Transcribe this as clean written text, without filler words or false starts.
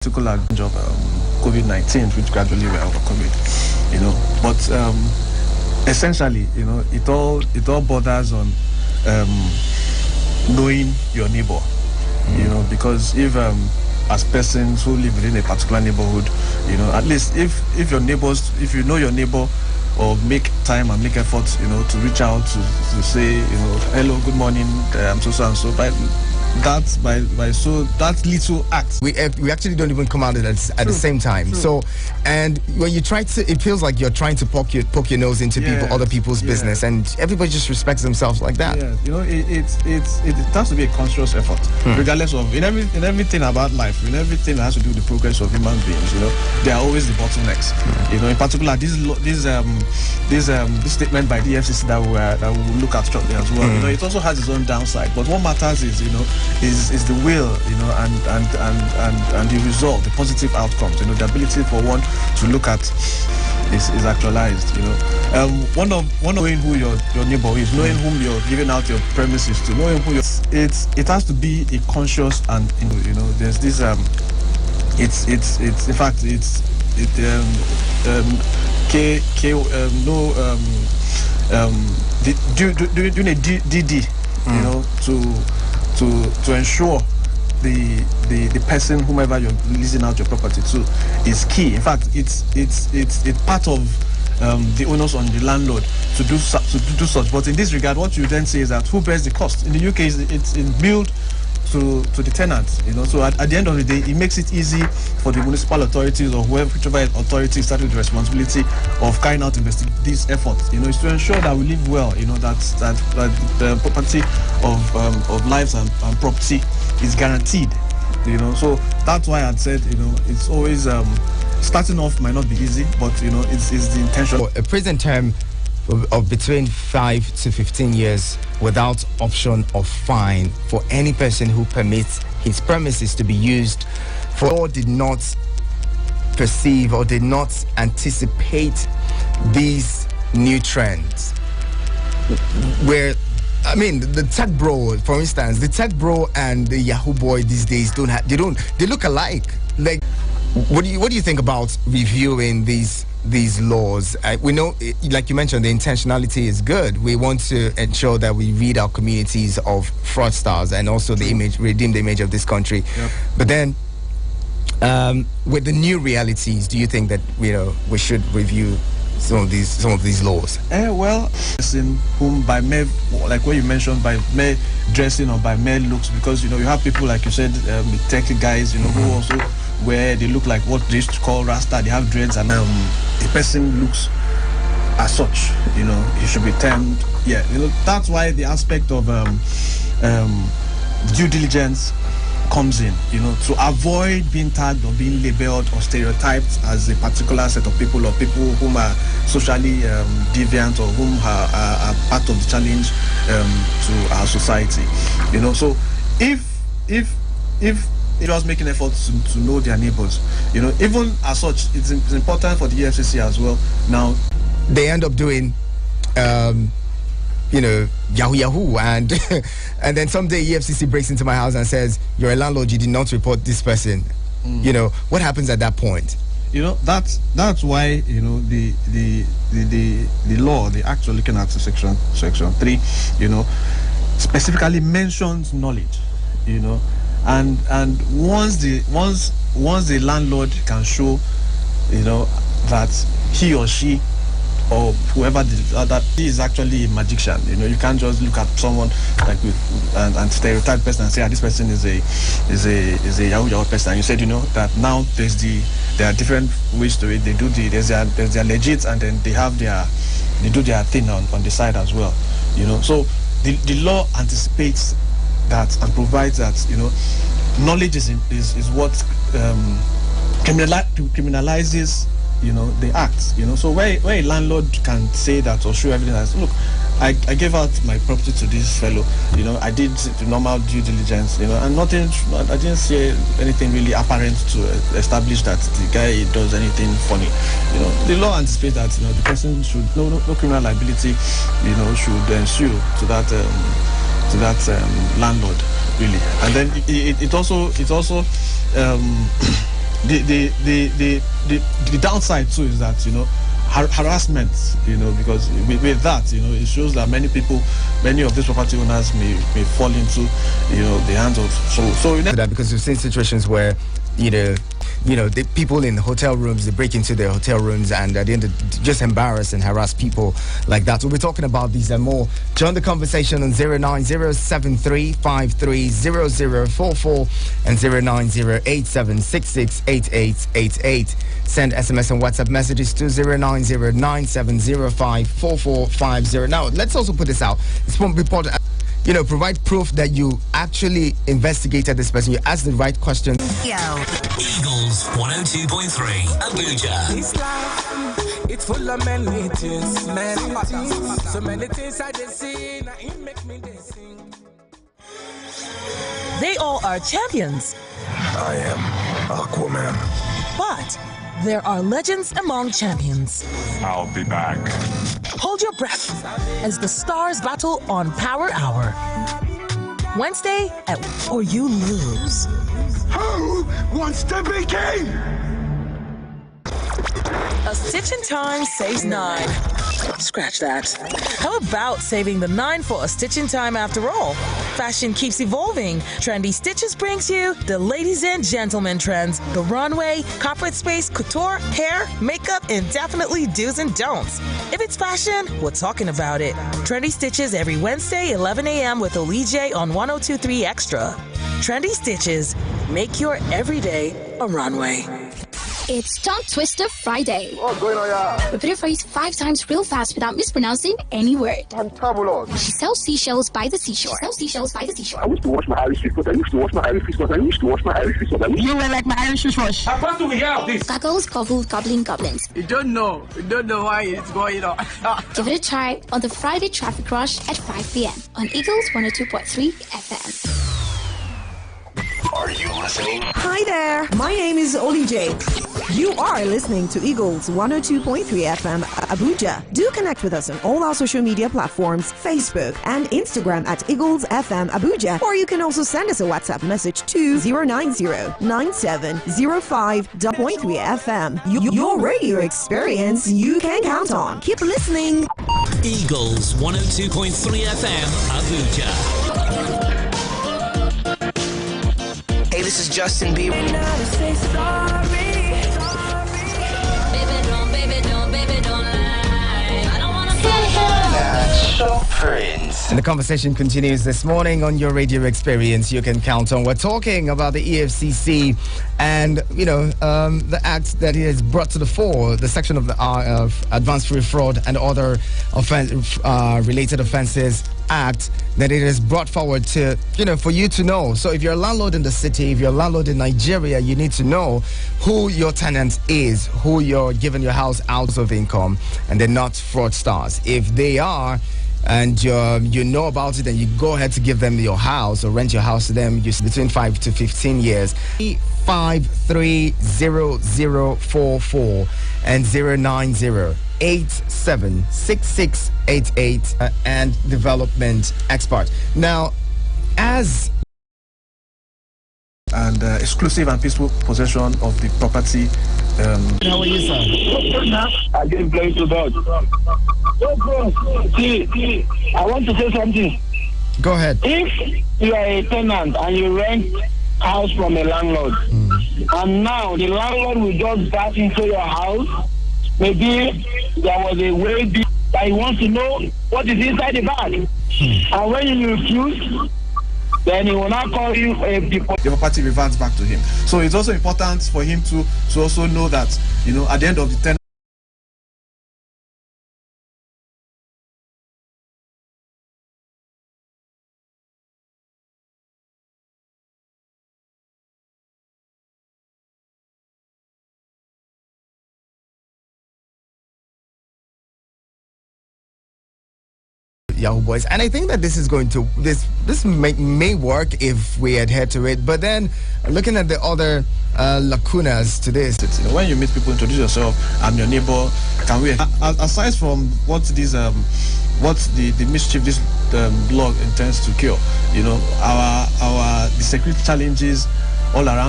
particular of COVID-19, which gradually we overcome it, But essentially, it all borders on knowing your neighbor, because if as persons who live within a particular neighborhood, at least if your neighbors, if you know your neighbor, or make time and make efforts, to reach out to say, hello, good morning, I'm so and so. By so that little act, we actually don't even come out at the same time. True. So, and when you try to, it feels like you're trying to poke your nose into other people's business, and everybody just respects themselves like that. It has to be a conscious effort, regardless of in everything about life, in everything that has to do with the progress of human beings. There are always the bottlenecks. In particular, this statement by the FCC that we will look at shortly as well. It also has its own downside, but what matters is is the will, and the result, the positive outcomes, the ability for one to look at is actualized, one of knowing who your neighbor is, knowing whom you're giving out your premises to, knowing who it has to be a conscious and there's this it's in fact doing a DD, to ensure the person, whomever you're leasing out your property to, is key. In fact, it's part of the onus on the landlord to do such. But in this regard, what you then say is that who bears the cost? In the UK, it's billed to the tenants, So at the end of the day, it makes it easy for the municipal authorities or whichever authority started with the responsibility of carrying out these efforts. Is to ensure that we live well. That the property of lives and property is guaranteed. So that's why I'd said it's always starting off might not be easy, but it's the intention. A prison term of between 5 to 15 years without option of fine for any person who permits his premises to be used for or did not perceive or did not anticipate these new trends. Where, I mean, the tech bro, for instance, the tech bro and the Yahoo boy these days they look alike. Like, what do you think about reviewing these laws? We know, like you mentioned, the intentionality is good. We want to ensure that we rid our communities of fraudsters and also redeem the image of this country. Yep. But then, with the new realities, do you think that we should review some of these laws? Well, in whom by mere, like what you mentioned, by mere dressing or by mere looks, because you have people like you said, the tech guys, who also where they look like what they used to call Rasta. They have dreads, and the person looks as such. He should be termed. Yeah, that's why the aspect of due diligence comes in. To avoid being tagged or being labeled or stereotyped as a particular set of people or people whom are socially deviant or whom are part of the challenge to our society. So if just making efforts to know their neighbors, even as such, it's important for the EFCC as well. Now, they end up doing, Yahoo, and and then someday EFCC breaks into my house and says, "You're a landlord. You did not report this person." What happens at that point? That's why the law, the act you're looking at, section 3, specifically mentions knowledge, and once the landlord can show that he or she or whoever that he is actually a magician, you can't just look at someone like and stereotype person and say this person is a Yahoo person. You said that now there are different ways to it. There's their legit, and then they do their thing on the side as well. So the law anticipates that and provides that knowledge is what criminalizes the act. So where a landlord can say that or show evidence, look, I gave out my property to this fellow, I did the normal due diligence, and I didn't see anything really apparent to establish that the guy does anything funny. The law anticipates that the person should no criminal liability should ensue to that landlord, really. And then it also the downside too is that, you know, harassment, you know, because with that, you know, it shows that many of these property owners may fall into, you know, the hands of so you know, that, because we've seen situations where, you know, the people in hotel rooms, they break into their hotel rooms and at the end just embarrass and harass people like that. So we're talking about these and more. Join the conversation on 09073530044 and 09087668888. Send SMS and WhatsApp messages to 09097054450. Now, let's also put this out. It's important. You know, provide proof that you actually investigated this person. You asked the right questions. Eagles 102.3 Abuja. This life, it's full of many things. So many things I just see, now it make me sing. They all are champions. I am Aquaman. But there are legends among champions. I'll be back. Hold your breath as the stars battle on Power Hour. Wednesday or you lose. Who wants to be king? A stitch in time saves 9. Scratch that. How about saving the 9 for a stitch in time after all? Fashion keeps evolving. Trendy Stitches brings you the ladies and gentlemen trends, the runway, corporate space, couture, hair, makeup, and definitely do's and don'ts. If it's fashion, we're talking about it. Trendy Stitches every Wednesday, 11 a.m. with Olije on 102.3 Extra. Trendy Stitches, make your everyday a runway. It's Tongue Twister Friday. What's going on, yeah? Repeat a phrase 5 times real fast without mispronouncing any word. Fantabulous. She sells seashells by the seashore. Sells seashells by the seashore. I used to wash my Irish fish, but I used to wash my Irish fish, but I used to wash my Irish fish, but I used You were like my Irish fish wash. How fast do we have this? Goggles, gobble, gobbling, goblins. You don't know why it's going on. Give it a try on the Friday Traffic Rush at 5 p.m. on Eagles 102.3 FM. Are you listening? Hi there, my name is Olije. You are listening to Eagles 102.3 FM Abuja. Do connect with us on all our social media platforms, Facebook and Instagram at Eagles FM Abuja. Or you can also send us a WhatsApp message to 090-9705.3 FM. Your radio experience you can count on. Keep listening. Eagles 102.3 FM Abuja. Hey, this is Justin Bieber. And the conversation continues this morning on your radio experience. You can count on. We're talking about the EFCC and, you know, the act that it has brought to the fore, the section of the Advanced Free Fraud and Other Related Offences Act that it has brought forward to, you know, for you to know. So if you're a landlord in the city, if you're a landlord in Nigeria, you need to know who your tenant is, who you're giving your house out of income, and they're not fraudsters. If they are, and you know about it, and you go ahead to give them your house or rent your house to them, you between 5 to 15 years. 530044 and 090876688 and development expert. Now, as and exclusive and peaceful possession of the property. How are you, sir? I give glory to God. See, I want to say something. Go ahead. If you are a tenant and you rent house from a landlord, and now the landlord will just dash into your house, maybe there was a way that he wants to know what is inside the bag. And when you refuse, then he will not call you the property reverts back to him. So it's also important for him to also know that, you know, at the end of the tenant. Yahoo boys, and I think that this is going to this may work if we adhere to it. But then, looking at the other lacunas to this, you know, when you meet people, introduce yourself. I'm your neighbor. Can we? Aside from what these the mischief this blog intends to cure, you know, the security challenges all around.